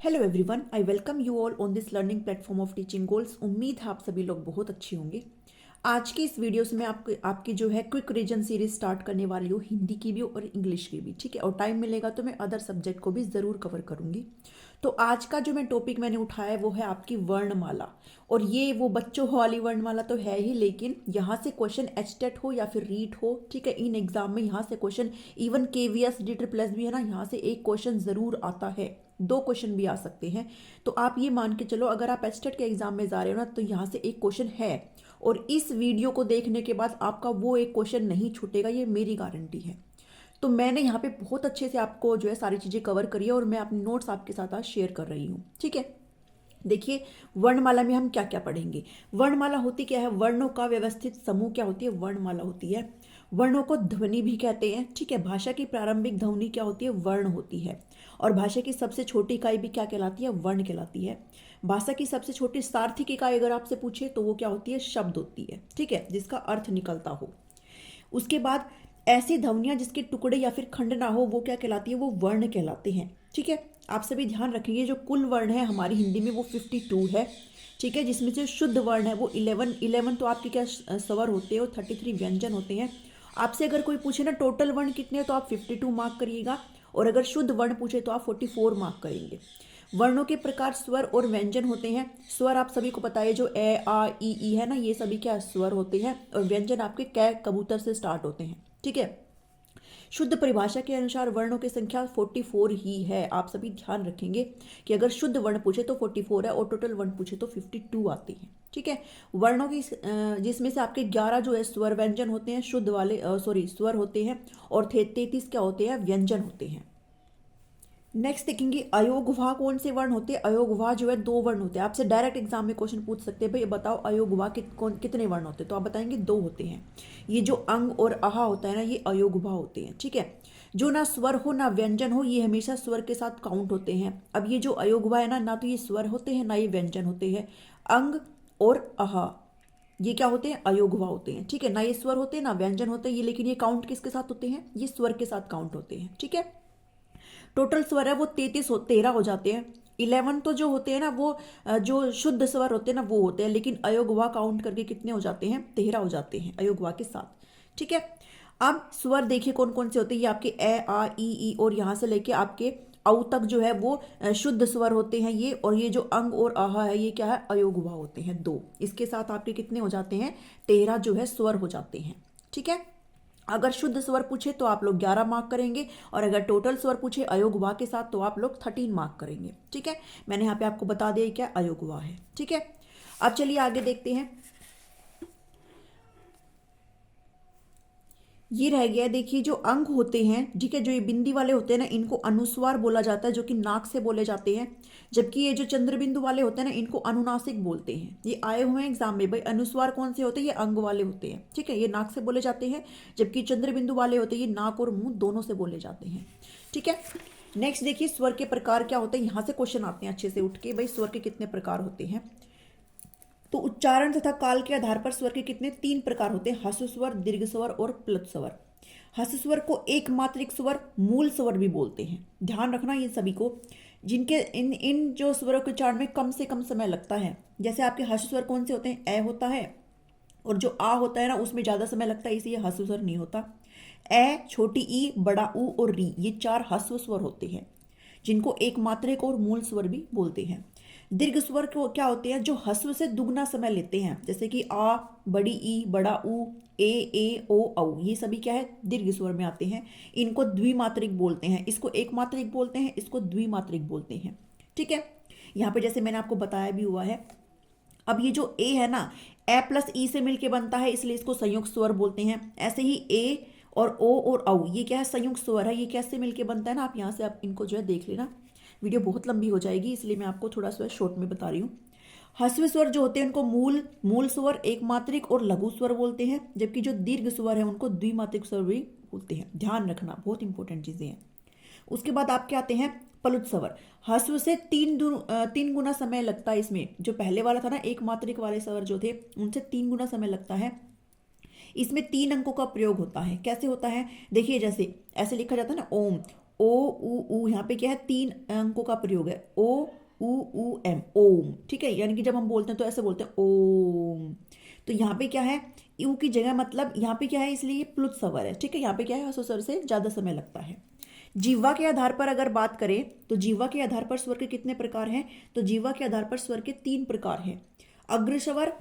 Hello everyone, I welcome you all on this learning platform of teaching goals. उम्मीद है आप सभी लोग बहुत अच्छे होंगे। आज की इस वीडियो से मैं आपकी जो है क्विक रीजन सीरीज स्टार्ट करने वाली हूँ, हिंदी की भी और इंग्लिश की भी। ठीक है, और टाइम मिलेगा तो मैं अदर सब्जेक्ट को भी ज़रूर कवर करूँगी। तो आज का जो मैं टॉपिक मैंने उठाया है वो है आपकी वर्णमाला। और ये वो बच्चों वाली वर्णमाला तो है ही, लेकिन यहाँ से क्वेश्चन एचटेट हो या फिर रीट हो, ठीक है, इन एग्जाम में यहाँ से question, even KVS D triple S भी है ना, यहाँ से एक क्वेश्चन ज़रूर आता है, दो क्वेश्चन भी आ सकते हैं। तो आप ये मान के चलो, अगर आप एचटेट के एग्जाम में जा रहे हो ना, तो यहाँ से एक क्वेश्चन है, और इस वीडियो को देखने के बाद आपका वो एक क्वेश्चन नहीं छूटेगा, ये मेरी गारंटी है। तो मैंने यहाँ पे बहुत अच्छे से आपको जो है सारी चीज़ें कवर करी है, और मैं अपने नोट्स आपके साथ आज शेयर कर रही हूँ। ठीक है, देखिए वर्णमाला में हम क्या क्या पढ़ेंगे। वर्णमाला होती क्या है? वर्णों का व्यवस्थित समूह क्या होती है? वर्णमाला होती है। वर्णों को ध्वनि भी कहते हैं। ठीक है, भाषा की प्रारंभिक ध्वनि क्या होती है? वर्ण होती है। और भाषा की सबसे छोटी इकाई भी क्या कहलाती है? वर्ण कहलाती है। भाषा की सबसे छोटी सार्थिक इकाई अगर आपसे पूछे तो वो क्या होती है? शब्द होती है। ठीक है, जिसका अर्थ निकलता हो। उसके बाद ऐसी ध्वनियां जिसके टुकड़े या फिर खंड ना हो, वो क्या कहलाती है? वो वर्ण कहलाते हैं। ठीक है, आप सभी ध्यान रखेंगे, जो कुल वर्ण है हमारी हिंदी में वो 52 है। ठीक है, जिसमें से शुद्ध वर्ण है वो 11 तो आपके क्या स्वर होते हैं, वो 33 व्यंजन होते हैं। आपसे अगर कोई पूछे ना टोटल वर्ण कितने हैं, तो आप 52 मार्क करिएगा, और अगर शुद्ध वर्ण पूछे तो आप 44 मार्क करेंगे। वर्णों के प्रकार स्वर और व्यंजन होते हैं। स्वर आप सभी को पता है, जो ए आ ई है ना, ये सभी क्या स्वर होते हैं, और व्यंजन आपके कै कबूतर से स्टार्ट होते हैं। ठीक है, शुद्ध परिभाषा के अनुसार वर्णों की संख्या 44 ही है। आप सभी ध्यान रखेंगे कि अगर शुद्ध वर्ण पूछे तो 44 है, और टोटल वर्ण पूछे तो 52 आते हैं। ठीक है, वर्णों की जिसमें से आपके 11 जो है स्वर व्यंजन होते हैं, शुद्ध वाले स्वर होते हैं, और 33 क्या होते हैं? व्यंजन होते हैं। नेक्स्ट देखेंगे अयोगवाह कौन से वर्ण होते हैं। अयोगवाह जो है 2 वर्ण होते हैं। आपसे डायरेक्ट एग्जाम में क्वेश्चन पूछ सकते हैं, भाई बताओ अयोगवाह कितने वर्ण होते हैं, तो आप बताएंगे 2 होते हैं। ये जो अंग और आहा होता है ना, ये अयोगवाह होते हैं। ठीक है, जो ना स्वर हो ना व्यंजन हो, ये हमेशा स्वर के साथ काउंट होते हैं। अब ये जो अयोगवाह है ना, ना तो ये स्वर होते हैं ना ये व्यंजन होते हैं। अंग और आहा ये क्या होते हैं? अयोगवाह होते हैं। ठीक है, ना ये स्वर होते हैं ना व्यंजन होते हैं ये, लेकिन ये काउंट किसके साथ होते हैं? ये स्वर के साथ काउंट होते हैं। ठीक है, टोटल स्वर है वो 13 हो जाते हैं। 11 तो जो होते हैं ना, वो जो शुद्ध स्वर होते हैं ना वो होते हैं, लेकिन अयोगवा काउंट करके कितने हो जाते हैं? 13 हो जाते हैं अयोगवा के साथ। ठीक है, अब स्वर देखिए कौन कौन से होते हैं। ये आपके ए आ ई और यहाँ से लेके आपके औ तक जो है वो शुद्ध स्वर होते हैं ये, और ये जो अंग और आहा है ये क्या है? अयोगवा होते हैं 2। इसके साथ आपके कितने हो जाते हैं? 13 जो है स्वर हो जाते हैं। ठीक है, अगर शुद्ध स्वर पूछे तो आप लोग 11 मार्क करेंगे, और अगर टोटल स्वर पूछे अयोगवा के साथ तो आप लोग 13 मार्क करेंगे। ठीक है, मैंने यहाँ पे आपको बता दिया क्या अयोगवा है। ठीक है, अब चलिए आगे देखते हैं। ये रह गया, देखिए जो अंग होते हैं, ठीक है, जो ये बिंदी वाले होते हैं ना, इनको अनुस्वार बोला जाता है, जो कि नाक से बोले जाते हैं। जबकि ये जो चंद्र बिंदु वाले होते हैं ना, इनको अनुनासिक बोलते हैं। ये आए हुए हैं एग्जाम में, भाई अनुस्वार कौन से होते हैं? ये अंग वाले होते हैं। ठीक है, ये नाक से बोले जाते हैं, जबकि चंद्र बिंदु वाले होते हैं ये नाक और मुंह दोनों से बोले जाते हैं। ठीक है, नेक्स्ट देखिए स्वर के प्रकार क्या होते हैं। यहाँ से क्वेश्चन आते हैं अच्छे से उठ के, भाई स्वर के कितने प्रकार होते हैं। तो उच्चारण तथा काल के आधार पर स्वर के कितने 3 प्रकार होते हैं। ह्रस्व स्वर, दीर्घ स्वर और प्लुत स्वर। ह्रस्व स्वर को एक मात्रिक स्वर, मूल स्वर भी बोलते हैं। ध्यान रखना ये सभी को, जिनके इन इन जो स्वरों के उच्चारण में कम से कम समय लगता है। जैसे आपके ह्रस्व स्वर कौन से होते हैं? ए होता है, और जो आ होता है ना उसमें ज्यादा समय लगता है, इसलिए ह्रस्व स्वर नहीं होता। ए, छोटी ई, बड़ा ऊ और री, ये 4 ह्रस्व स्वर होते हैं, जिनको एक मात्रिक और मूल स्वर भी बोलते हैं। दीर्घ स्वर को क्या होते हैं? जो ह्रस्व से दुगना समय लेते हैं, जैसे कि आ, बड़ी ई, बड़ा ऊ, ए ओ औ, ये सभी क्या है? दीर्घ स्वर में आते हैं। इनको द्विमात्रिक बोलते हैं। इसको एक मात्रिक बोलते हैं, इसको द्विमात्रिक बोलते हैं। ठीक है, यहाँ पे जैसे मैंने आपको बताया भी हुआ है। अब ये जो ए है ना, ए प्लस ई से मिलके बनता है, इसलिए इसको संयुक्त स्वर बोलते हैं। ऐसे ही ए और ओ और औ, ये क्या है? संयुक्त स्वर है। ये कैसे मिलके बनता है ना, आप यहाँ से आप इनको जो है देख लेना। वीडियो बहुत लंबी हो जाएगी, इसलिए मैं आपको थोड़ा सा शॉर्ट में बता रही हूँ। ह्रस्व स्वर जो होते हैं उनको मूल स्वर, एक मात्रिक और लघु स्वर बोलते हैं, जबकि जो दीर्घ स्वर है उनको द्विमात्रिक स्वर भी बोलते हैं। ध्यान रखना, बहुत इंपॉर्टेंट चीजें हैं। उसके बाद आपके आते हैं प्लुत स्वर। ह्रस्व से 3 गुना समय लगता है इसमें। जो पहले वाला था ना, एक मात्रिक वाले स्वर जो थे, उनसे 3 गुना समय लगता है। इसमें 3 अंकों का प्रयोग होता है। कैसे होता है? देखिए, जैसे ऐसे लिखा जाता है ना, ओम, ओ उ ऊ, यहाँ पे क्या है, 3 अंकों का प्रयोग है, ओ उ ऊ एम, ओम। ठीक है, यानी कि जब हम बोलते हैं तो ऐसे बोलते हैं ओम। तो यहाँ पे क्या है, यू की जगह, मतलब यहाँ पे क्या है, इसलिए ये प्लुत स्वर है। ठीक है, यहाँ पे क्या है, ह्रस्व स्वर से ज्यादा समय लगता है। जीवा के आधार पर अगर बात करें तो जीवा के आधार पर स्वर के कितने प्रकार हैं, तो जीवा के आधार पर स्वर के 3 प्रकार हैं, अग्र स्वर,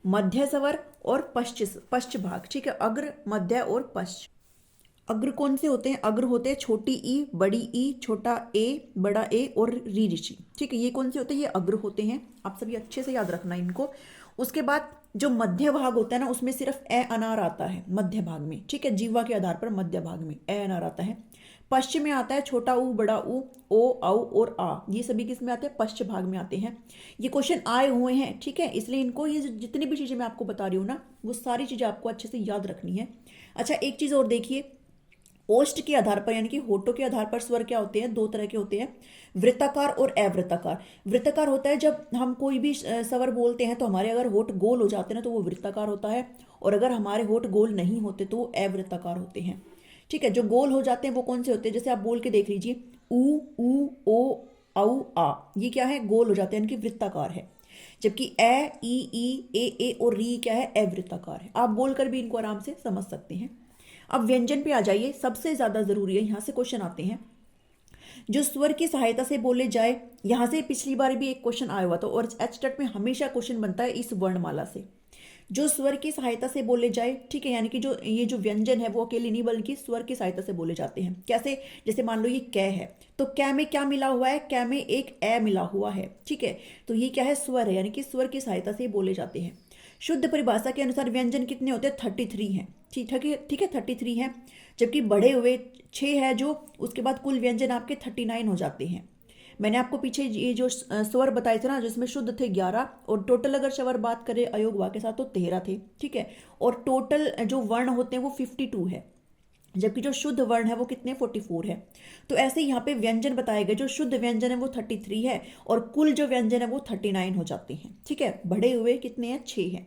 मध्य स्वर और पश्च भाग। ठीक है, अग्र, मध्य और पश्च। अग्र कौन से होते हैं, अग्र होते हैं छोटी ई, बड़ी ई, छोटा ए, बड़ा ए और री ऋषि। ठीक है, ये कौन से होते हैं, ये अग्र होते हैं। आप सभी अच्छे से याद रखना इनको। उसके बाद जो मध्य भाग होता है ना, उसमें सिर्फ ए अनार आता है मध्य भाग में। ठीक है, जीवा के आधार पर मध्य भाग में ए अनार आता है। पश्चिम में आता है छोटा ऊ, बड़ा ऊ, ओ, औ और आ, ये सभी किस में आते हैं, पश्चिम भाग में आते हैं। ये क्वेश्चन आए हुए हैं। ठीक है, इसलिए इनको, ये जितनी भी चीजें मैं आपको बता रही हूँ ना, वो सारी चीजें आपको अच्छे से याद रखनी है। अच्छा, एक चीज और देखिए, ओष्ठ के आधार पर यानी कि होठों के आधार पर स्वर क्या होते हैं, 2 तरह के होते हैं, वृत्ताकार और अवृत्ताकार। वृत्ताकार होता है जब हम कोई भी स्वर बोलते हैं तो हमारे अगर होठ गोल हो जाते हैं ना तो वो वृत्ताकार होता है, और अगर हमारे होठ गोल नहीं होते तो वो अवृत्ताकार होते हैं। ठीक है, जो गोल हो जाते हैं वो कौन से होते हैं, जैसे आप बोल के देख लीजिए, ऊ ओ औ आ, ये क्या है, गोल हो जाते हैं, इनकी वृत्ताकार है। जबकि ए और री क्या है, अवृत्ताकार है। आप बोलकर भी इनको आराम से समझ सकते हैं। अब व्यंजन पे आ जाइए, सबसे ज्यादा जरूरी है, यहां से क्वेश्चन आते हैं जो स्वर की सहायता से बोले जाए। यहां से पिछली बार भी एक क्वेश्चन आया हुआ था, और एचटेट में हमेशा क्वेश्चन बनता है इस वर्णमाला से, जो स्वर की सहायता से बोले जाए। ठीक है, यानी कि जो ये जो व्यंजन है वो अकेले नहीं बल्कि स्वर की सहायता से बोले जाते हैं। कैसे, जैसे मान लो ये कै है, तो कै में क्या मिला हुआ है, कै में एक ए मिला हुआ है। ठीक है, तो ये क्या है, स्वर है, यानी कि स्वर की सहायता से बोले जाते हैं। शुद्ध परिभाषा के अनुसार व्यंजन कितने होते हैं, 33 हैं। ठीक है, ठीक है, 33 हैं। जबकि बढ़े हुए 6 है जो, उसके बाद कुल व्यंजन आपके 39 हो जाते हैं। मैंने आपको पीछे ये जो स्वर बताए थे ना, जिसमें शुद्ध थे 11, और टोटल अगर स्वर बात करें अयोग वा के साथ तो 13 थे। ठीक है, और टोटल जो वर्ण होते हैं वो 52 है, जबकि जो शुद्ध वर्ण है वो कितने, 44 है। तो ऐसे यहाँ पे व्यंजन बताए गए, जो शुद्ध व्यंजन है वो 33 है, और कुल जो व्यंजन है वो 39 हो जाते हैं। ठीक है, बढ़े हुए कितने हैं, 6 हैं।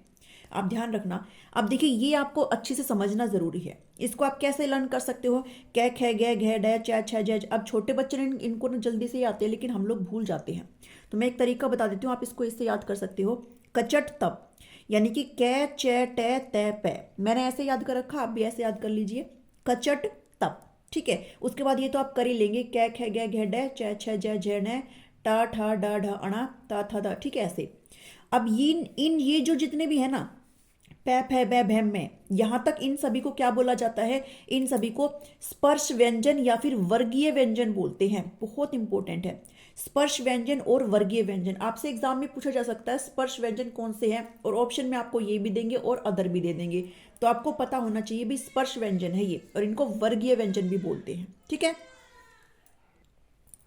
आप ध्यान रखना। अब देखिए, ये आपको अच्छे से समझना जरूरी है। इसको आप कैसे लर्न कर सकते हो, कै खे गै घै डै चै छ जै। अब छोटे बच्चे ने इनको ना जल्दी से आते हैं, लेकिन हम लोग भूल जाते हैं। तो मैं एक तरीका बता देती हूँ, आप इसको इससे याद कर सकते हो। कचट तप, यानी कि कै च टे तै पै, मैंने ऐसे याद कर रखा, आप भी ऐसे याद कर लीजिए, कचट तप। ठीक है, उसके बाद ये तो आप कर ही लेंगे, कै खे गै घै डै चै छ जै झै नै टा ठा डा ढा अणा ता था दा। ठीक है, ऐसे। अब ये जो जितने भी है ना, पै फै बै भैम में, यहां तक इन सभी को क्या बोला जाता है, इन सभी को स्पर्श व्यंजन या फिर वर्गीय व्यंजन बोलते हैं। बहुत इंपॉर्टेंट है, स्पर्श व्यंजन और वर्गीय व्यंजन। आपसे एग्जाम में पूछा जा सकता है स्पर्श व्यंजन कौन से हैं, और ऑप्शन में आपको ये भी देंगे और अदर भी दे देंगे। तो आपको पता होना चाहिए भी स्पर्श व्यंजन है ये, और इनको वर्गीय व्यंजन भी बोलते हैं। ठीक है,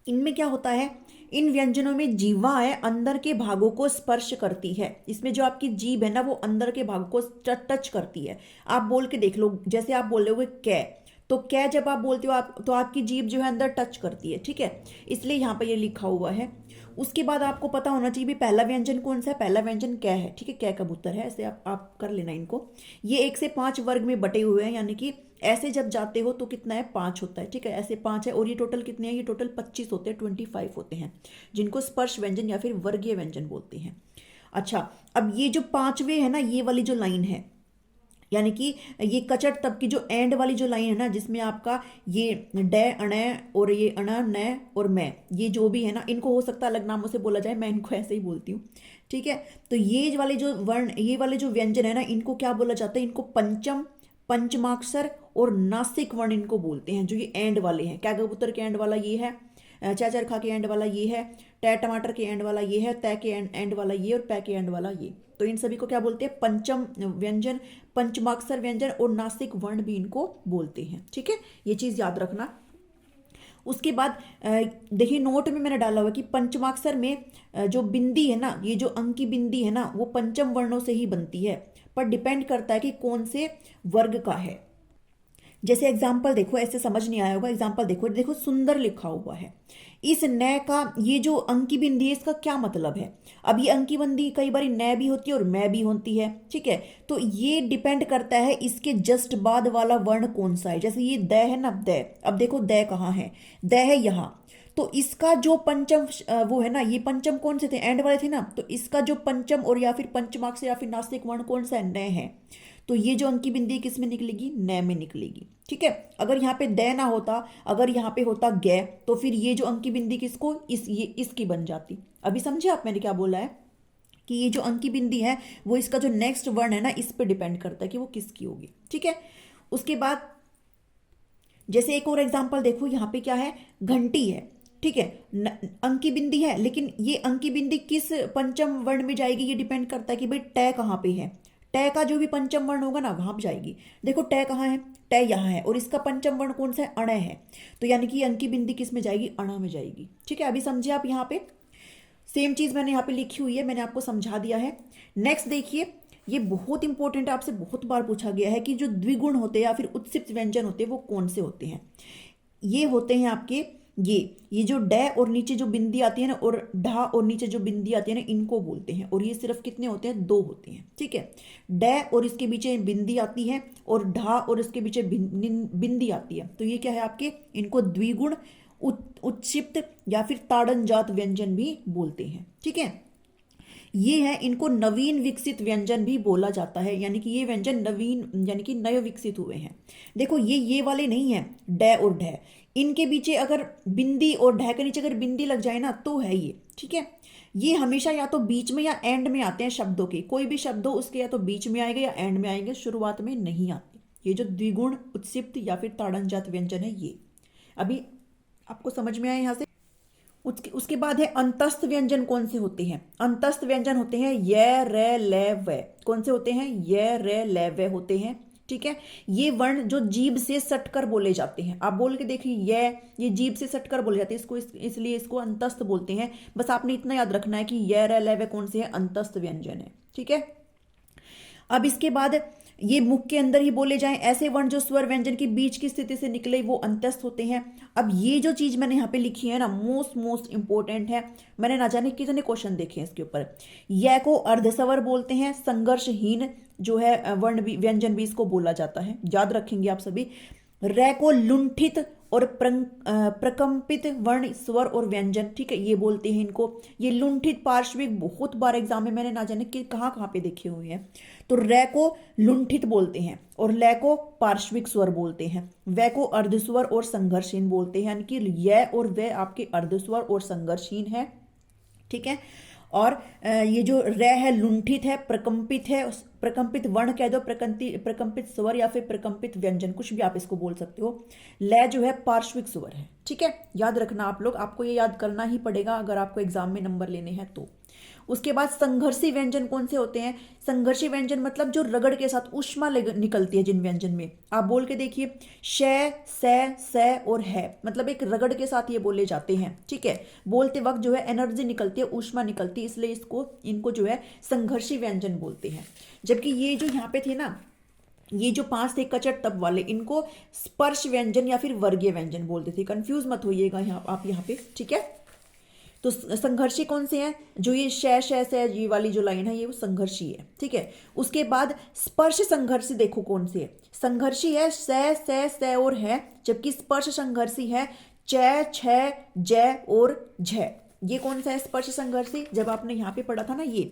इनमें क्या होता है, इन व्यंजनों में जीवा है अंदर के भागों को स्पर्श करती है। इसमें जो आपकी जीभ है ना, वो अंदर के भागों को टच करती है। आप बोल के देख लो, जैसे आप बोल रहे हो कै, तो कै जब आप बोलते हो आप, तो आपकी जीभ जो है अंदर टच करती है। ठीक है, इसलिए यहाँ पर ये लिखा हुआ है। उसके बाद आपको पता होना चाहिए भी पहला व्यंजन कौन सा है, पहला व्यंजन कै है। ठीक है, कै कबूतर है, ऐसे आप कर लेना इनको। ये 1 से 5 वर्ग में बटे हुए हैं, यानी कि ऐसे जब जाते हो तो कितना है, 5 होता है। ठीक है, ऐसे 5 है, और ये टोटल कितने हैं, ये टोटल 25 होते हैं, 25 होते हैं, जिनको स्पर्श व्यंजन या फिर वर्गीय व्यंजन बोलते हैं। अच्छा, अब ये जो 5वें है ना, ये वाली जो लाइन है, यानी कि ये कचट तब की जो एंड वाली जो लाइन है ना, जिसमें आपका ये डे अणे और ये अणा न और मैं, ये जो भी है ना, इनको हो सकता है अलग नामों से बोला जाए, मैं इनको ऐसे ही बोलती हूँ। ठीक है, तो ये वाले जो वर्ण, ये वाले जो व्यंजन है ना, इनको क्या बोला जाता है, इनको पंचम, पंचमाक्षर और नासिक वर्ण इनको बोलते हैं। जो ये एंड वाले हैं, क्या कबूतर के एंड वाला ये है, चा चरखा के एंड वाला ये है, टे टमाटर के एंड वाला ये है, तय के एंड वाला ये, और पै के एंड वाला ये। तो इन सभी को क्या बोलते हैं, पंचम व्यंजन, पंचमाक्षर व्यंजन और नासिक वर्ण भी इनको बोलते हैं। ठीक है, ये चीज याद रखना। उसके बाद देखिए, नोट में मैंने डाला हुआ कि पंचमाक्षर में जो बिंदी है ना, ये जो अंक की बिंदी है ना, वो पंचम वर्णों से ही बनती है, पर डिपेंड करता है कि कौन से वर्ग का है। जैसे एग्जाम्पल देखो, ऐसे समझ नहीं आया होगा, एग्जाम्पल देखो, देखो सुंदर लिखा हुआ है, इस न का ये जो अंकी बिंदी है इसका क्या मतलब है। अब ये अंकी बिंदी कई बार न भी होती है और मैं भी होती है, ठीक है। तो ये डिपेंड करता है इसके जस्ट बाद वाला वर्ण कौन सा है। जैसे ये द है ना, द, अब देखो द कहाँ है, द है यहाँ। तो इसका जो पंचम वो है ना, ये पंचम कौन से थे, एंड वाले थे ना, तो इसका जो पंचम और या फिर पंचमाक्ष या फिर नासिक वर्ण कौन सा है, न है। तो ये जो अंकी बिंदी किस में निकलेगी, न में निकलेगी, ठीक है। अगर यहाँ पे द ना होता, अगर यहाँ पे होता ग, तो फिर ये जो अंकी बिंदी किसको, ये इसकी बन जाती। अभी समझे आप मैंने क्या बोला है, कि ये जो अंकी बिंदी है वो इसका जो नेक्स्ट वर्ण है ना इस पे डिपेंड करता है कि वो किसकी होगी, ठीक है। उसके बाद जैसे एक और एग्जांपल देखो, यहाँ पे क्या है, घंटी है, ठीक है। अंकी बिंदी है, लेकिन ये अंकी बिंदी किस पंचम वर्ण में जाएगी ये डिपेंड करता है कि भाई ट कहाँ पे है। ट का जो भी पंचम वर्ण होगा ना वहां पे जाएगी। देखो ट कहाँ है, ट यहाँ है, और इसका पंचम वर्ण कौन सा है, अण है। तो यानी कि अंकी बिंदी किस में जाएगी, अणा में जाएगी, ठीक है। अभी समझे आप, यहाँ पे सेम चीज मैंने यहाँ पे लिखी हुई है, मैंने आपको समझा दिया है। नेक्स्ट देखिए, ये बहुत इंपॉर्टेंट है, आपसे बहुत बार पूछा गया है कि जो द्विगुण होते हैं या फिर उत्सिप्त व्यंजन होते हैं वो कौन से होते हैं। ये होते हैं आपके ये जो ड और नीचे जो बिंदी आती है ना, और ढा और नीचे जो बिंदी आती है ना, इनको बोलते हैं। और ये सिर्फ कितने होते हैं, दो होते हैं, ठीक है। ड और इसके पीछे बिंदी आती है, और ढा और इसके पीछे बिंदी आती है। तो ये क्या है आपके, इनको द्विगुण, उत्क्षिप्त या फिर ताड़नजात व्यंजन भी बोलते हैं, ठीक है। ये है, इनको नवीन विकसित व्यंजन भी बोला जाता है, यानी कि ये व्यंजन नवीन यानी कि नए विकसित हुए हैं। देखो ये वाले नहीं है, ड और ढ, इनके पीछे अगर बिंदी और ढ के नीचे अगर बिंदी लग जाए ना तो है ये, ठीक है। ये हमेशा या तो बीच में या एंड में आते हैं शब्दों के, कोई भी शब्द हो उसके या तो बीच में आएंगे या एंड में आएंगे, शुरुआत में नहीं आते। ये जो द्विगुण, उत्क्षिप्त या फिर ताड़नजात व्यंजन है ये। अभी आपको समझ में आया यहाँ से। उसके बाद है अंतस्थ व्यंजन। कौन से होते हैं, अंतस्थ व्यंजन होते हैं य, र, ल, व। कौन से होते हैं, य, र, ल, व होते हैं, ठीक है। ये वर्ण जो जीभ से सटकर बोले जाते हैं, आप बोल के देखिए, ये जीभ से सटकर बोले जाते हैं, इसको इसलिए इसको अंतस्थ बोलते हैं। बस आपने इतना याद रखना है कि य, र, ल, व कौन से है, अंतस्थ व्यंजन है, ठीक है। अब इसके बाद ये मुख के अंदर ही बोले जाएं ऐसे वर्ण जो स्वर व्यंजन की बीच की स्थिति से निकले, वो अंतस्थ होते हैं। अब ये जो चीज मैंने यहाँ पे लिखी है ना, मोस्ट इंपॉर्टेंट है, मैंने ना जाने कितने क्वेश्चन देखे हैं इसके ऊपर। य को अर्धस्वर बोलते हैं, संघर्षहीन जो है वर्ण भी व्यंजन भी इसको बोला जाता है, याद रखेंगे आप सभी। र को लुंठित और प्रकंपित वर्ण, स्वर और व्यंजन, ठीक है, ये बोलते हैं इनको। ये लुंठित पार्श्विक बहुत बार एग्जाम में मैंने ना जाने कि कहाँ पे देखे हुए हैं। तो र को लुंठित बोलते हैं, और ल को पार्श्विक स्वर बोलते हैं, व को अर्धस्वर और संघर्षहीन बोलते हैं, यानी कि य और व आपके अर्धस्वर और संघर्षहीन है, ठीक है। और ये जो र है लुंठित है, प्रकंपित है, प्रकंपित वर्ण कह दो, प्रकंपित स्वर या फिर प्रकंपित व्यंजन, कुछ भी आप इसको बोल सकते हो। ल जो है पार्श्विक स्वर है, ठीक है, याद रखना आप लोग, आपको ये याद करना ही पड़ेगा अगर आपको एग्जाम में नंबर लेने हैं तो। उसके बाद संघर्षी व्यंजन कौन से होते हैं, संघर्षी व्यंजन मतलब जो रगड़ के साथ ऊष्मा निकलती है जिन व्यंजन में, आप बोल के देखिए, श, स और है, मतलब एक रगड़ के साथ ये बोले जाते हैं, ठीक है। बोलते वक्त जो है एनर्जी निकलती है, ऊष्मा निकलती है, इसलिए इनको जो है संघर्षी व्यंजन बोलते हैं। जबकि ये जो यहाँ पे थे ना, ये जो 5 थे कचट तप वाले, इनको स्पर्श व्यंजन या फिर वर्गीय व्यंजन बोलते थे। कंफ्यूज मत होइएगा आप यहाँ पे, ठीक है। तो संघर्षी कौन से हैं, जो ये श ये वाली जो लाइन है ये वो संघर्षी है, ठीक है। उसके बाद स्पर्श संघर्षी देखो कौन से है, संघर्षी है स और है, जबकि स्पर्श संघर्षी है च, छ, ज और झ। ये कौन सा है स्पर्श संघर्षी, जब आपने यहाँ पे पढ़ा था ना, ये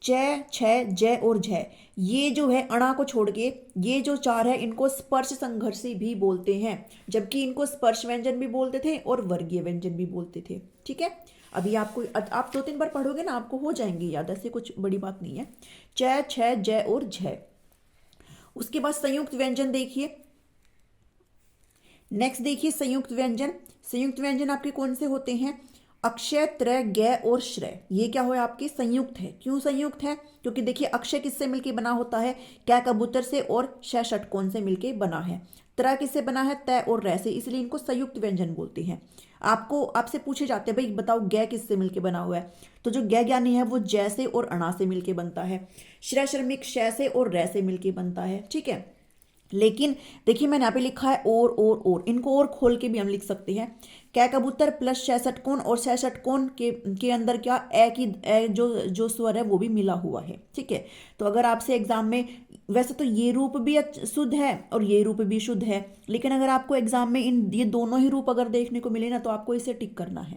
च, छ, ज और झ, ये जो है अणा को छोड़ के ये जो 4 है इनको स्पर्श संघर्षी भी बोलते हैं, जबकि इनको स्पर्श व्यंजन भी बोलते थे और वर्गीय व्यंजन भी बोलते थे, ठीक है। अभी आप 2-3 बार पढ़ोगे ना आपको हो जाएंगे याद, ऐसे कुछ बड़ी बात नहीं है। च, छ, ज और झ। उसके बाद संयुक्त व्यंजन देखिए, नेक्स्ट देखिए संयुक्त व्यंजन। संयुक्त व्यंजन आपके कौन से होते हैं, अक्षय, त्र, ग और श्रय। ये क्या हो आपके संयुक्त है। क्यों संयुक्त है, क्योंकि देखिए अक्षय किससे मिलके बना होता है, कै कबूतर से, और श षटकोण से मिलके बना है। त्र किससे बना है, तय और रै से, इसलिए इनको संयुक्त व्यंजन बोलते हैं। आपसे पूछे जाते हैं भाई बताओ ग किससे मिलके बना हुआ है, तो जो ग ज्ञानी है वो जय से और अणा से मिलके बनता है, श्रय श्रमिक श से और रै से मिलके बनता है, ठीक है। लेकिन देखिए मैंने यहाँ पे लिखा है और इनको और खोल के भी हम लिख सकते हैं। कै कबूतर प्लस 66 कोण और 66 कोण के अंदर क्या ए की ए जो स्वर है वो भी मिला हुआ है। ठीक है, तो अगर आपसे एग्जाम में, वैसे तो ये रूप भी शुद्ध है और ये रूप भी शुद्ध है, लेकिन अगर आपको एग्जाम में ये दोनों ही रूप अगर देखने को मिले ना तो आपको इसे टिक करना है,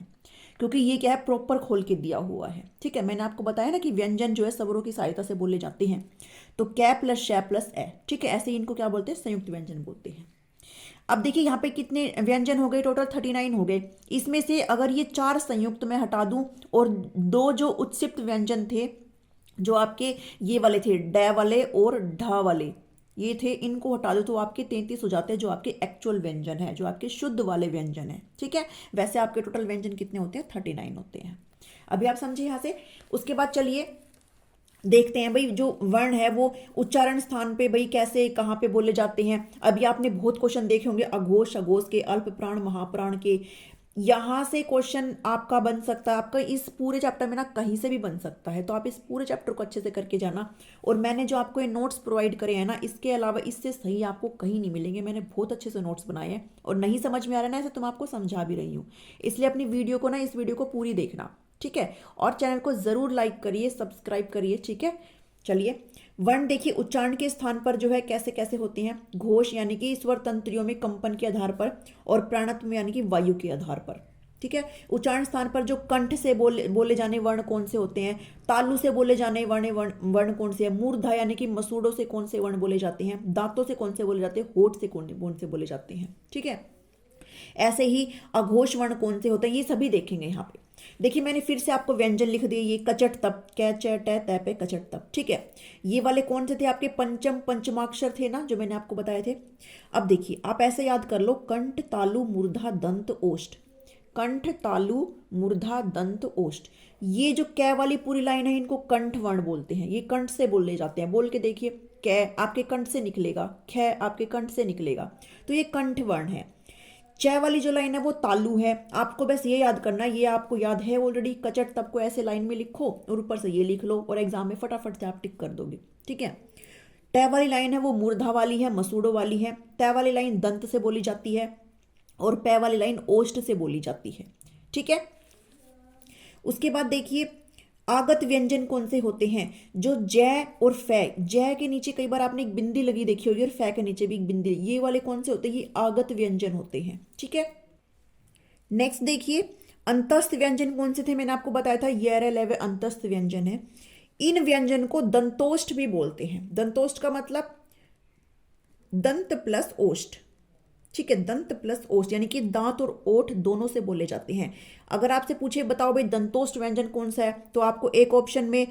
क्योंकि ये क्या है, प्रॉपर खोल के दिया हुआ है। ठीक है, मैंने आपको बताया ना कि व्यंजन जो है स्वरों की सहायता से बोले जाते हैं। तो कै प्लस शै प्लस ए, ठीक है, ऐसे इनको क्या बोलते हैं, संयुक्त व्यंजन बोलते हैं। अब देखिए यहाँ पे कितने व्यंजन हो गए, टोटल 39 हो गए। इसमें से अगर ये 4 संयुक्त में हटा दूं और 2 जो उत्सिप्त व्यंजन थे, जो आपके ये वाले थे, डै वाले और ढा वाले, ये थे, इनको हटा दो तो आपके 33 हो जाते हैं, जो आपके एक्चुअल व्यंजन है, जो आपके शुद्ध वाले व्यंजन है। ठीक है, वैसे आपके टोटल व्यंजन कितने होते हैं, 39 होते हैं। अभी आप समझे यहाँ से। उसके बाद चलिए देखते हैं भाई जो वर्ण है वो उच्चारण स्थान पे भाई कैसे कहाँ पे बोले जाते हैं। अभी आपने बहुत क्वेश्चन देखे होंगे अघोष अघोष के, अल्प प्राण महाप्राण के। यहाँ से क्वेश्चन आपका बन सकता है, आपका इस पूरे चैप्टर में ना कहीं से भी बन सकता है, तो आप इस पूरे चैप्टर को अच्छे से करके जाना। और मैंने जो आपको ये नोट्स प्रोवाइड करे हैं ना, इसके अलावा इससे सही आपको कहीं नहीं मिलेंगे। मैंने बहुत अच्छे से नोट्स बनाए हैं, और नहीं समझ में आ रहा है ना ऐसे तो मैं आपको समझा भी रही हूँ, इसलिए अपनी वीडियो को ना, इस वीडियो को पूरी देखना। ठीक है, और चैनल को जरूर लाइक करिए, सब्सक्राइब करिए। ठीक है, चलिए वर्ण देखिए उच्चारण के स्थान पर जो है कैसे कैसे होते हैं। घोष यानी कि स्वर तंत्रियों में कंपन के आधार पर, और प्राणत्व यानी कि वायु के आधार पर। ठीक है, उच्चारण स्थान पर जो कंठ से बोले जाने वर्ण कौन से होते हैं, तालु से बोले जाने वर्ण कौन से हैं, मूर्धा यानी कि मसूड़ों से कौन से वर्ण बोले जाते हैं, दांतों से कौन से बोले जाते हैं, होठ से कौन से बोले जाते हैं। ठीक है, ऐसे ही अघोष वर्ण कौन से होते हैं, ये सभी देखेंगे यहाँ पे। देखिए मैंने फिर से आपको व्यंजन लिख दिए, ये कचट तप, कै च टे तै पे कचट तप। ठीक है, ये वाले कौन से थे आपके, पंचमाक्षर थे ना, जो मैंने आपको बताए थे। अब देखिए आप ऐसे याद कर लो, कंठ तालु मूर्धा दंत ओष्ठ, कंठ तालु मूर्धा दंत ओष्ठ। ये जो कै वाली पूरी लाइन है इनको कंठ वर्ण बोलते हैं, ये कंठ से बोले जाते हैं। बोल के देखिए, कै आपके कंठ से निकलेगा, खे आपके कंठ से निकलेगा, तो ये कंठ वर्ण है। च वाली जो लाइन है वो तालु है, आपको बस ये याद करना है, ये आपको याद है ऑलरेडी। कचट तब को ऐसे लाइन में लिखो और ऊपर से ये लिख लो, और एग्जाम में फटाफट से आप टिक कर दोगे। ठीक है, ट वाली लाइन है वो मूर्धा वाली है, मसूड़ों वाली है। तय वाली लाइन दंत से बोली जाती है, और पै वाली लाइन ओष्ठ से बोली जाती है। ठीक है, उसके बाद देखिए आगत व्यंजन कौन से होते हैं, जो जय और फै, जय के नीचे कई बार आपने एक बिंदी लगी देखी होगी और फै के नीचे भी एक बिंदी, ये वाले कौन से होते हैं, ये आगत व्यंजन होते हैं। ठीक है, नेक्स्ट देखिए अंतस्थ व्यंजन कौन से थे, मैंने आपको बताया था ये लेवे अंतस्थ व्यंजन है। इन व्यंजन को दंतोष्ठ भी बोलते हैं। दंतोष्ठ का मतलब दंत प्लस ओष्ठ। ठीक है, दंत प्लस ओष्ठ यानी कि दांत और ओठ दोनों से बोले जाते हैं। अगर आपसे पूछे बताओ भाई दंतोष्ठ व्यंजन कौन सा है, तो आपको एक ऑप्शन में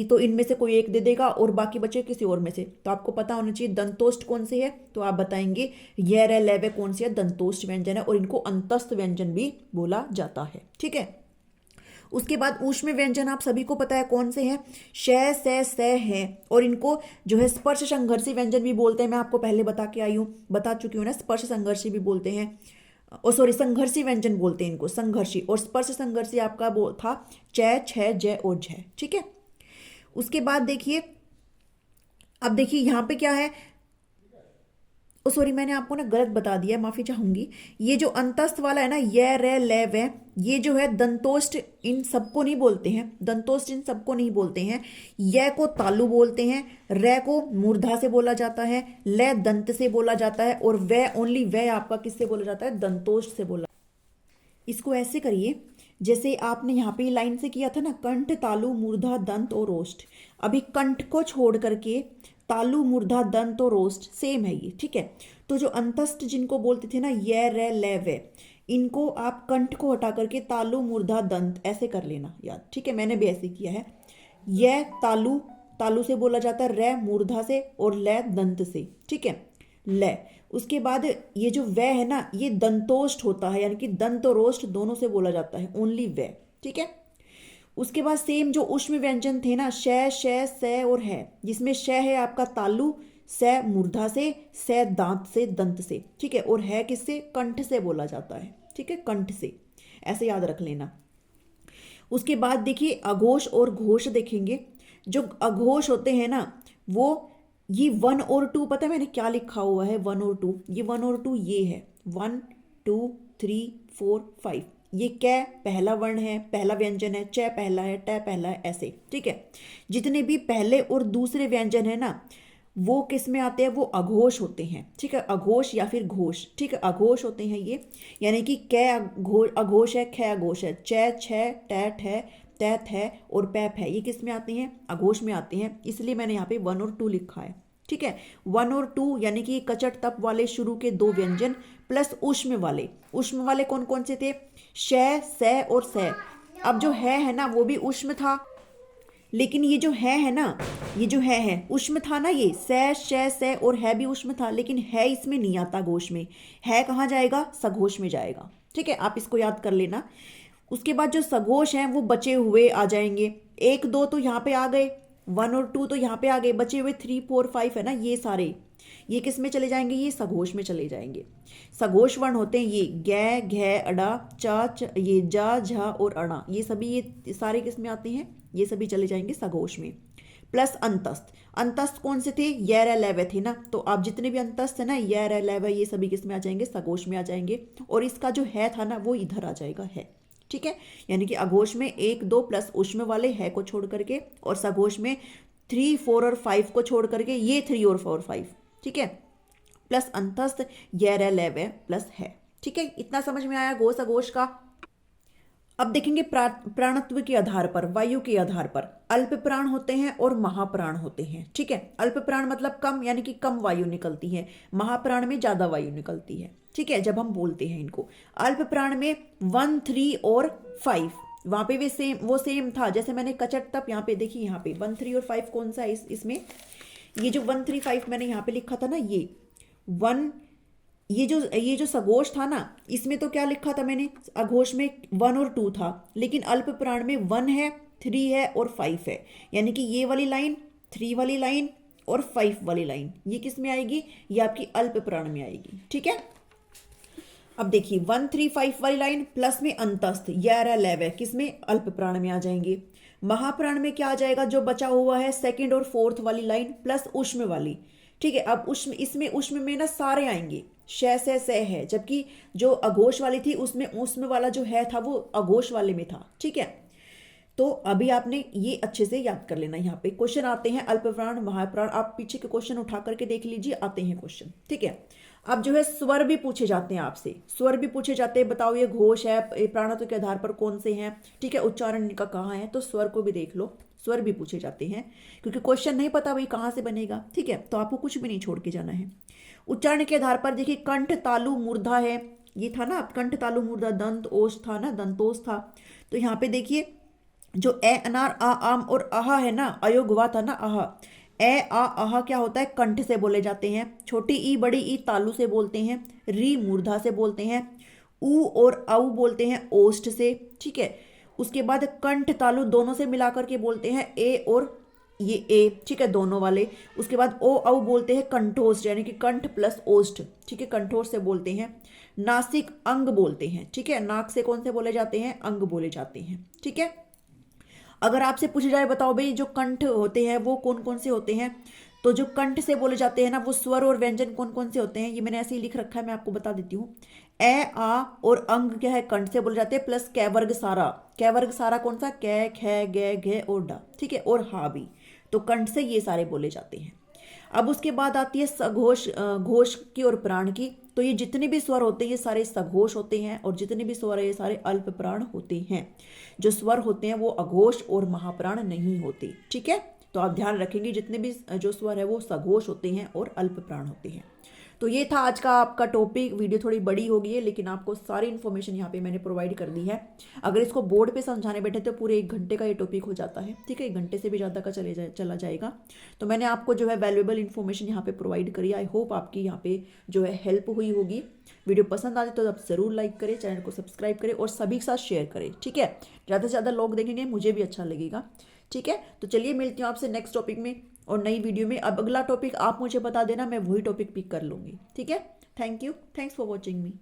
तो इनमें से कोई एक दे देगा और बाकी बचे किसी और में से, तो आपको पता होना चाहिए दंतोष्ठ कौन से है, तो आप बताएंगे ये रे लेवे कौन सी है, दंतोष्ठ व्यंजन है, और इनको अंतस्थ व्यंजन भी बोला जाता है। ठीक है, उसके बाद ऊष्म व्यंजन आप सभी को पता है कौन से हैं, शय से है, और इनको जो है स्पर्श संघर्षी व्यंजन भी बोलते हैं। मैं आपको पहले बता चुकी हूँ ना, स्पर्श संघर्षी भी बोलते हैं, और सॉरी संघर्षी व्यंजन बोलते हैं इनको, संघर्षी। और स्पर्श संघर्षी आपका वो था च छ जय और झय। ठीक है, उसके बाद देखिए, अब देखिए यहाँ पे क्या है, ओ सॉरी मैंने आपको ना गलत बता दिया, माफी चाहूंगी। ये जो अंतस्थ वाला है ना, ये रे ले वे, ये जो है दंतोष्ठ इन सबको नहीं बोलते हैं, दंतोष्ठ इन सबको नहीं बोलते हैं। ये को तालु बोलते हैं, रे को मूर्धा से बोला जाता है, ले दंत से बोला जाता है, और वे ओनली वे आपका किससे बोला जाता है, दंतोष्ठ से बोला। इसको ऐसे करिए जैसे आपने यहाँ पे लाइन से किया था ना, कंठ तालु मूर्धा दंत और ओष्ठ। अभी कंठ को छोड़ करके तालु मूर्धा दंत और ओष्ठ सेम है ये। ठीक है, तो जो अंतस्थ जिनको बोलते थे ना, ये रे ले वे, इनको आप कंठ को हटा करके तालु मूर्धा दंत ऐसे कर लेना याद। ठीक है, मैंने भी ऐसे किया है। ये तालु से बोला जाता है, रे मूर्धा से, और ले दंत से। ठीक है, ले। उसके बाद ये जो वे है ना, ये दंतोष्ठ होता है, यानी कि दंत और ओष्ठ दोनों से बोला जाता है, ओनली वे। ठीक है, उसके बाद सेम जो ऊष्म व्यंजन थे ना, शय शय से और है, जिसमें शय है आपका तालु, से मूर्धा से दांत से, दंत से। ठीक है, और है किससे, कंठ से बोला जाता है। ठीक है, कंठ से, ऐसे याद रख लेना। उसके बाद देखिए अघोष और घोष देखेंगे। जो अघोष होते हैं ना, वो ये 1 और 2, पता है मैंने क्या लिखा हुआ है, 1 और 2, ये 1 और 2 ये है, 1 2 3 4 5। ये कै पहला वर्ण है, पहला व्यंजन है, च पहला है, ट पहला है, ऐसे। ठीक है, जितने भी पहले और दूसरे व्यंजन है ना वो किस में आते हैं, वो अघोष होते हैं। ठीक है, अघोष या फिर घोष। ठीक है, अघोष होते हैं ये, यानी कि कै अघोष है, ख अघोष है, च छ ट ठ त थ और पैप है, ये किस में आते हैं, अघोष में आते हैं। इसलिए मैंने यहाँ पे 1 और 2 लिखा है। ठीक है, 1 और 2 यानी कि कचट तप वाले शुरू के 2 व्यंजन प्लस उष्म वाले कौन कौन से थे, श स और स। अब जो है ना वो भी उष्म था, लेकिन ये जो है ना, ये जो है उष्म था ना, ये स श स और है भी उष्म था, लेकिन है इसमें नहीं आता घोष में, है कहाँ जाएगा, सघोष में जाएगा। ठीक है, आप इसको याद कर लेना। उसके बाद जो सघोष हैं वो बचे हुए आ जाएंगे, 1 2 तो यहाँ पे आ गए, 1 और 2 तो यहाँ पे आ गए, बचे हुए 3 4 5 है ना, ये सारे ये किस में चले जाएंगे, ये सघोष में चले जाएंगे। सघोष वर्ण होते हैं ये गै घै अड़ा चा ये जा झा और अड़ा, ये सभी ये सारे किस में आते हैं, ये सभी चले जाएंगे सघोष में। प्लस अंतस्थ, अंतस्थ कौन से थे, य र ल व थे ना, तो आप जितने भी अंतस्थ है ना, य र ल व, ये सभी किस में आ जाएंगे, सघोष में आ जाएंगे। और इसका जो है था ना वो इधर आ जाएगा है। ठीक है, यानी कि अघोष में 1 2 प्लस उष्म वाले है को छोड़ करके, और सघोष में 3 4 और 5 को छोड़ करके ये 3 और 4 5। ठीक है, प्लस अंतस्थ य र ल व प्लस है। ठीक है, इतना समझ में आया घोष अघोष का। अब देखेंगे प्राणत्व के आधार पर, वायु के आधार पर अल्प प्राण होते हैं और महाप्राण होते हैं। ठीक है, अल्प प्राण मतलब कम, यानी कि कम वायु निकलती है, महाप्राण में ज्यादा वायु निकलती है। ठीक है, जब हम बोलते हैं इनको अल्प प्राण में 1 3 और 5, वहां पे भी वो सेम था जैसे मैंने कचट तप, यहाँ पे देखिए, यहाँ पे 1 3 और 5 कौन सा है इसमें, ये जो 1 3 5 मैंने यहाँ पे लिखा था ना, ये 1, ये जो सघोष था ना, इसमें तो क्या लिखा था मैंने, अघोष में 1 और 2 था, लेकिन अल्प प्राण में 1 है, 3 है और 5 है, यानी कि ये वाली लाइन, 3 वाली लाइन और 5 वाली लाइन, ये किस में आएगी, ये आपकी अल्प प्राण में आएगी। ठीक है, अब देखिए 1 3 5 वाली लाइन प्लस में अंतस्थ य र ल व किस में, अल्प प्राण में आ जाएंगे। महाप्राण में क्या आ जाएगा, जो बचा हुआ है 2nd और 4th वाली लाइन प्लस उष्म वाली। ठीक है, अब उष्म, इसमें उष्म में ना सारे आएंगे, श स है, जबकि जो अघोष वाली थी उसमें उष्म वाला जो है था वो अघोष वाले में था। ठीक है, तो अभी आपने ये अच्छे से याद कर लेना। यहाँ पे क्वेश्चन आते हैं अल्प प्राण महाप्राण, आप पीछे के क्वेश्चन उठा करके देख लीजिए, आते हैं क्वेश्चन। ठीक है, अब जो है स्वर भी पूछे जाते हैं आपसे, स्वर भी पूछे जाते हैं, बताओ ये घोष है, प्राणत्व के आधार पर कौन से हैं। ठीक है, उच्चारण इनका कहाँ है, तो स्वर को भी देख लो, स्वर भी पूछे जाते हैं, क्योंकि क्वेश्चन नहीं पता भाई कहाँ से बनेगा। ठीक है, तो आपको कुछ भी नहीं छोड़ के जाना है। उच्चारण के आधार पर देखिए कंठ तालु मूर्धा है, ये था ना, कंठ तालु मूर्धा, दंत ओष था ना, दंतोष था, तो यहाँ पे देखिए जो ए अनार आ आम और आहा है ना, अयोग हुआ था ना, आहा, ए आ आहा क्या होता है, कंठ से बोले जाते हैं। छोटी ई बड़ी ई तालु से बोलते हैं, री मूर्धा से बोलते हैं, ऊ और आऊ बोलते हैं ओष्ठ से। ठीक है, उसके बाद कंठ तालु दोनों से मिलाकर के बोलते हैं, ए और ये ए। ठीक है, दोनों वाले। उसके बाद ओ औ बोलते हैं कंठोष्ठ, यानी कि कंठ प्लस ओष्ठ। ठीक है, कंठोष्ठ से बोलते हैं। नासिक अंग बोलते हैं। ठीक है, नाक से कौन से बोले जाते हैं, अंग बोले जाते हैं। ठीक है, अगर आपसे पूछा जाए बताओ भाई जो कंठ होते हैं वो कौन कौन से होते हैं, तो जो कंठ से बोले जाते हैं ना वो स्वर और व्यंजन कौन कौन से होते हैं, ये मैंने ऐसे ही लिख रखा है, मैं आपको बता देती हूँ। ए आ और अंग क्या है, कंठ से बोले जाते हैं, प्लस कै वर्ग सारा। कै वर्ग सारा कौन सा, कै ख ग घ और डा। ठीक है, और हा भी, तो कंठ से ये सारे बोले जाते हैं। अब उसके बाद आती है सघोष, घोष की और प्राण की। तो ये जितने भी स्वर होते हैं ये सारे सघोष होते हैं, और जितने भी स्वर है ये सारे अल्प प्राण होते हैं। जो स्वर होते हैं वो अघोष और महाप्राण नहीं होते। ठीक है, तो आप ध्यान रखेंगे जितने भी जो स्वर है वो सघोष होते हैं और अल्प प्राण होते हैं। तो ये था आज का आपका टॉपिक। वीडियो थोड़ी बड़ी हो गई है, लेकिन आपको सारी इन्फॉर्मेशन यहाँ पे मैंने प्रोवाइड कर दी है। अगर इसको बोर्ड पे समझाने बैठे तो पूरे 1 घंटे का ये टॉपिक हो जाता है। ठीक है, 1 घंटे से भी ज़्यादा का चला जाएगा। तो मैंने आपको जो है वैल्यूएबल इन्फॉर्मेशन यहाँ पे प्रोवाइड करी। आई होप आपकी यहाँ पे जो है हेल्प हुई होगी। वीडियो पसंद आती तो आप ज़रूर लाइक करें, चैनल को सब्सक्राइब करें और सभी के साथ शेयर करें। ठीक है, ज़्यादा से ज़्यादा लोग देखेंगे मुझे भी अच्छा लगेगा। ठीक है, तो चलिए मिलती हूँ आपसे नेक्स्ट टॉपिक में और नई वीडियो में। अब अगला टॉपिक आप मुझे बता देना, मैं वही टॉपिक पिक कर लूँगी। ठीक है, thank you, thanks for watching me.